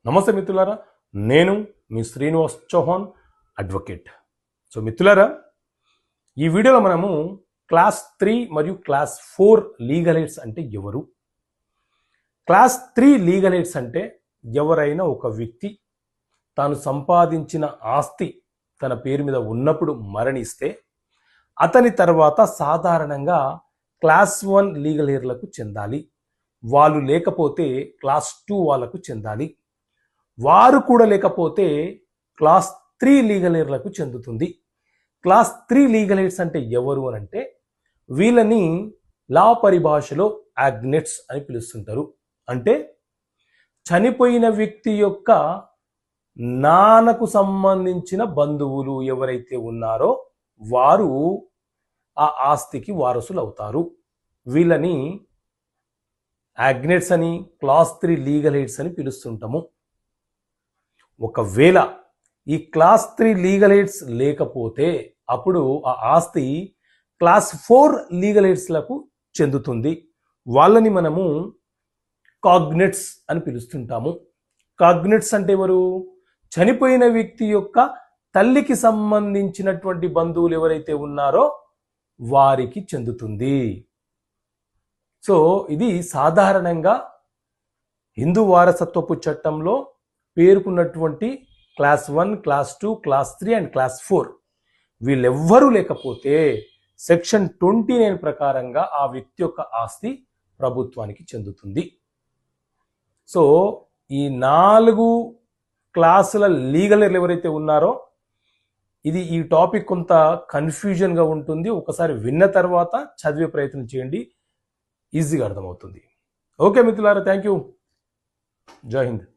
నమస్తే మిత్రులారా, నేను మీ శ్రీనివాస్ చౌహాన్ అడ్వకేట్. సో మిత్రులారా, ఈ వీడియోలో మనము క్లాస్ 3 మరియు క్లాస్ 4 లీగల్ ఎయిడ్స్ అంటే ఎవరు? క్లాస్ 3 లీగల్ ఎయిడ్స్ అంటే ఎవరైనా ఒక వ్యక్తి తాను సంపాదించిన ఆస్తి తన పేరు మీద ఉన్నప్పుడు మరణిస్తే అతని తర్వాత సాధారణంగా క్లాస్ 1 లీగల్ ఎయిడ్లకు చెందాలి. వాళ్ళు లేకపోతే క్లాస్ 2 వాళ్ళకు చెందాలి. వారు కూడా లేకపోతే క్లాస్ 3 లీగల్ ఎయిడ్లకు చెందుతుంది. క్లాస్ 3 లీగల్ ఎయిడ్స్ అంటే ఎవరు అని అంటే వీళ్ళని లా పరిభాషలో యాగ్నెట్స్ అని పిలుస్తుంటారు. అంటే చనిపోయిన వ్యక్తి యొక్క నాన్నకు సంబంధించిన బంధువులు ఎవరైతే ఉన్నారో వారు ఆ ఆస్తికి వారసులు అవుతారు. వీళ్ళని యాగ్నెట్స్ అని, క్లాస్ 3 లీగల్ ఎయిడ్స్ అని పిలుస్తుంటాము. ఒకవేళ ఈ క్లాస్ 3 లీగల్ ఎయిడ్స్ లేకపోతే అప్పుడు ఆ ఆస్తి క్లాస్ 4 లీగల్ ఎయిడ్స్లకు చెందుతుంది. వాళ్ళని మనము కాగ్నెట్స్ అని పిలుస్తుంటాము. కాగ్నెట్స్ అంటే ఎవరు? చనిపోయిన వ్యక్తి యొక్క తల్లికి సంబంధించినటువంటి బంధువులు ఎవరైతే ఉన్నారో వారికి చెందుతుంది. సో ఇది సాధారణంగా హిందూ వారసత్వపు చట్టంలో పేర్కొన్నటువంటి class 1, class 2, class 3 and class 4 వీళ్ళెవ్వరూ లేకపోతే సెక్షన్ 29 ప్రకారంగా ఆ వ్యక్తి యొక్క ఆస్తి ప్రభుత్వానికి చెందుతుంది. సో ఈ 4 క్లాసుల లీగల్ ఎయిడ్లు ఎవరైతే ఉన్నారో ఈ టాపిక్ కొంత కన్ఫ్యూజన్గా ఉంటుంది. ఒకసారి విన్న తర్వాత చదివే ప్రయత్నం చేయండి, ఈజీగా అర్థమవుతుంది. ఓకే మిత్రులారా, థ్యాంక్ యూ. జై హింద్.